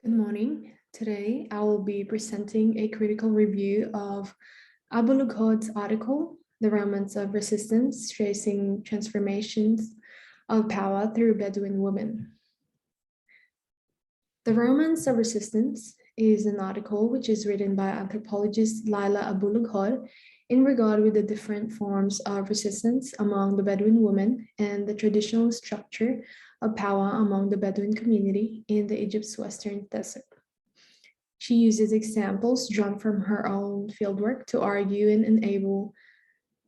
Good morning. Today, I will be presenting a critical review of Abu-Lughod's article, The Romance of Resistance, Tracing Transformations of Power Through Bedouin Women. The Romance of Resistance is an article which is written by anthropologist Laila Abu-Lughod in regard with the different forms of resistance among the Bedouin women and the traditional structure of power among the Bedouin community in the Egypt's western desert. She uses examples drawn from her own fieldwork to argue and enable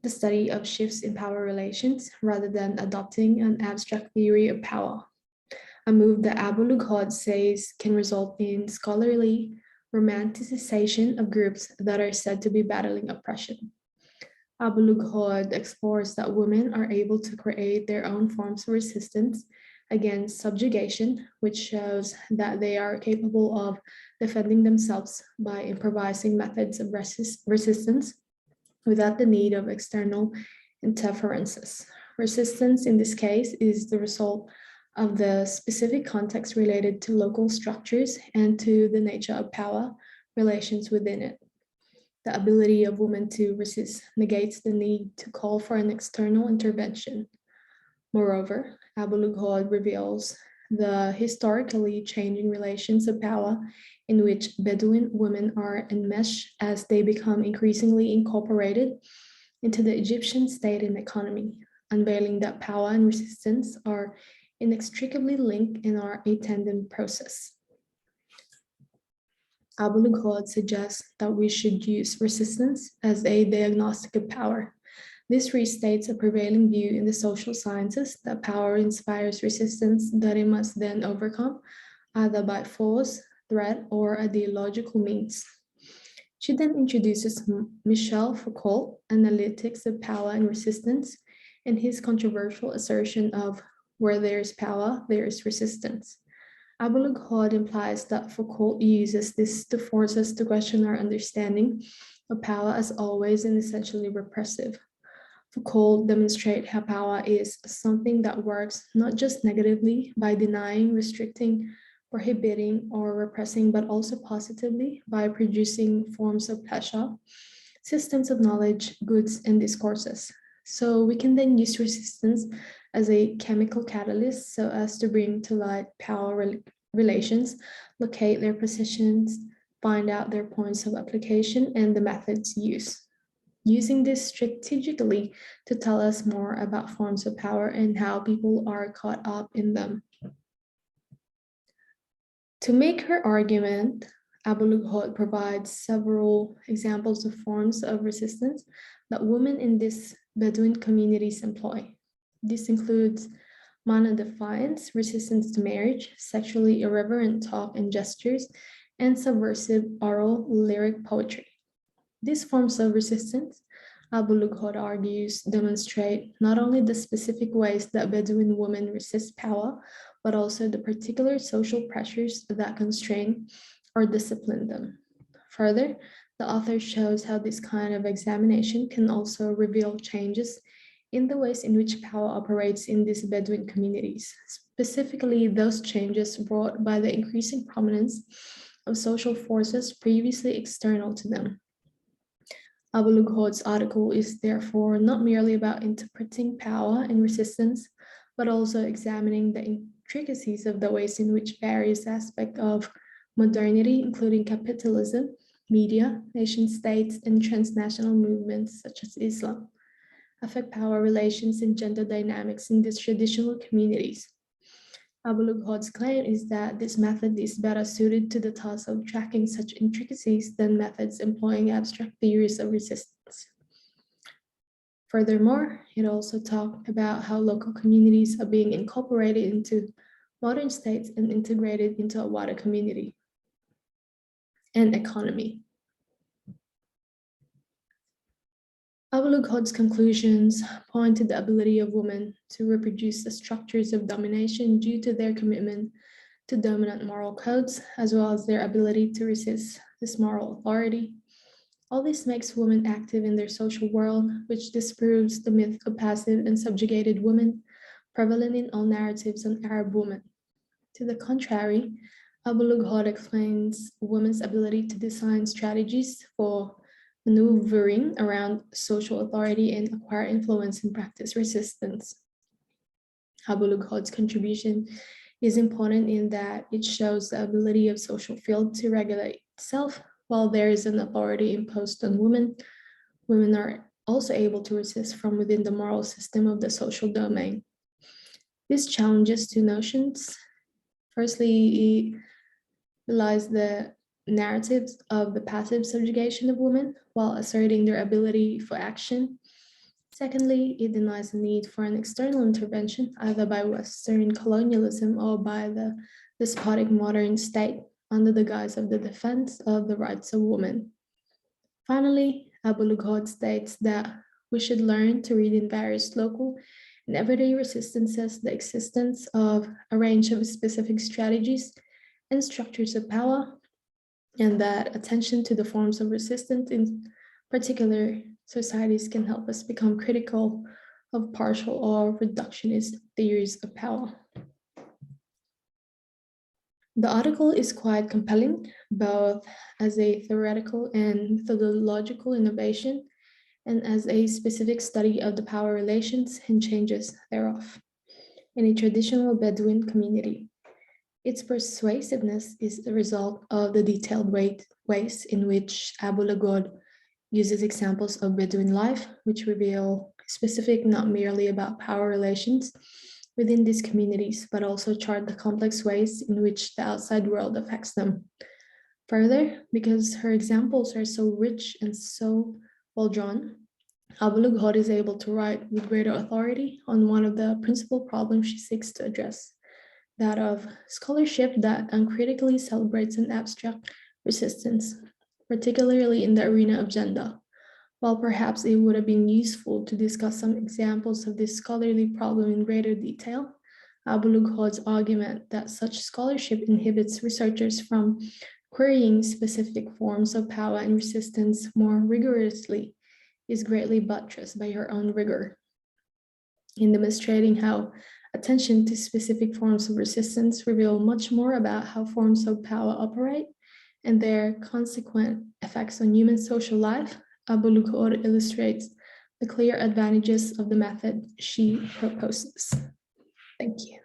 the study of shifts in power relations rather than adopting an abstract theory of power, a move that Abu-Lughod says can result in scholarly romanticization of groups that are said to be battling oppression. Abu-Lughod explores that women are able to create their own forms of resistance against subjugation, which shows that they are capable of defending themselves by improvising methods of resistance without the need of external interferences. Resistance in this case is the result of the specific context related to local structures and to the nature of power relations within it. The ability of women to resist negates the need to call for an external intervention. Moreover, Abu-Lughod reveals the historically changing relations of power in which Bedouin women are enmeshed as they become increasingly incorporated into the Egyptian state and economy, unveiling that power and resistance are inextricably linked and are a tandem process. Abu-Lughod suggests that we should use resistance as a diagnostic of power. This restates a prevailing view in the social sciences that power inspires resistance that it must then overcome, either by force, threat, or ideological means. She then introduces Michel Foucault, analytics of power and resistance, and his controversial assertion of where there is power, there is resistance. Abu-Lughod implies that Foucault uses this to force us to question our understanding of power as always and essentially repressive. Foucault demonstrates how power is something that works not just negatively by denying, restricting, prohibiting, or repressing, but also positively by producing forms of pleasure, systems of knowledge, goods, and discourses. So we can then use resistance as a chemical catalyst so as to bring to light power relations, locate their positions, find out their points of application, and the methods used. Using this strategically to tell us more about forms of power and how people are caught up in them. To make her argument, Abu-Lughod provides several examples of forms of resistance that women in these Bedouin communities employ. This includes monodefiance, resistance to marriage, sexually irreverent talk and gestures, and subversive oral lyric poetry. These forms of resistance, Abu-Lughod argues, demonstrate not only the specific ways that Bedouin women resist power, but also the particular social pressures that constrain or discipline them. Further, the author shows how this kind of examination can also reveal changes in the ways in which power operates in these Bedouin communities, specifically those changes brought by the increasing prominence of social forces previously external to them. Abu-Lughod's article is therefore not merely about interpreting power and resistance, but also examining the intricacies of the ways in which various aspects of modernity, including capitalism, media, nation states, and transnational movements such as Islam, affect power relations and gender dynamics in these traditional communities. Abu-Lughod's claim is that this method is better suited to the task of tracking such intricacies than methods employing abstract theories of resistance. Furthermore, it also talked about how local communities are being incorporated into modern states and integrated into a wider community and economy. Abu-Lughod's conclusions point to the ability of women to reproduce the structures of domination due to their commitment to dominant moral codes, as well as their ability to resist this moral authority. All this makes women active in their social world, which disproves the myth of passive and subjugated women prevalent in all narratives on Arab women. To the contrary, Abu-Lughod explains women's ability to design strategies for maneuvering around social authority and acquire influence and practice resistance. Abu-Lughod's contribution is important in that it shows the ability of social field to regulate itself. While there is an authority imposed on women, women are also able to resist from within the moral system of the social domain. This challenges two notions. Firstly, it belies the narratives of the passive subjugation of women while asserting their ability for action. Secondly, it denies the need for an external intervention, either by Western colonialism or by the despotic modern state, under the guise of the defense of the rights of women. Finally, Abu-Lughod states that we should learn to read in various local and everyday resistances the existence of a range of specific strategies and structures of power, and that attention to the forms of resistance in particular societies can help us become critical of partial or reductionist theories of power. The article is quite compelling, both as a theoretical and methodological innovation, and as a specific study of the power relations and changes thereof in a traditional Bedouin community. Its persuasiveness is the result of the detailed ways in which Abu-Lughod uses examples of Bedouin life, which reveal specific not merely about power relations within these communities, but also chart the complex ways in which the outside world affects them. Further, because her examples are so rich and so well drawn, Abu-Lughod is able to write with greater authority on one of the principal problems she seeks to address, that of scholarship that uncritically celebrates an abstract resistance, particularly in the arena of gender. While perhaps it would have been useful to discuss some examples of this scholarly problem in greater detail, Abu-Lughod's argument that such scholarship inhibits researchers from querying specific forms of power and resistance more rigorously is greatly buttressed by her own rigor in demonstrating how attention to specific forms of resistance reveal much more about how forms of power operate and their consequent effects on human social life. Abu-Lughod illustrates the clear advantages of the method she proposes. Thank you.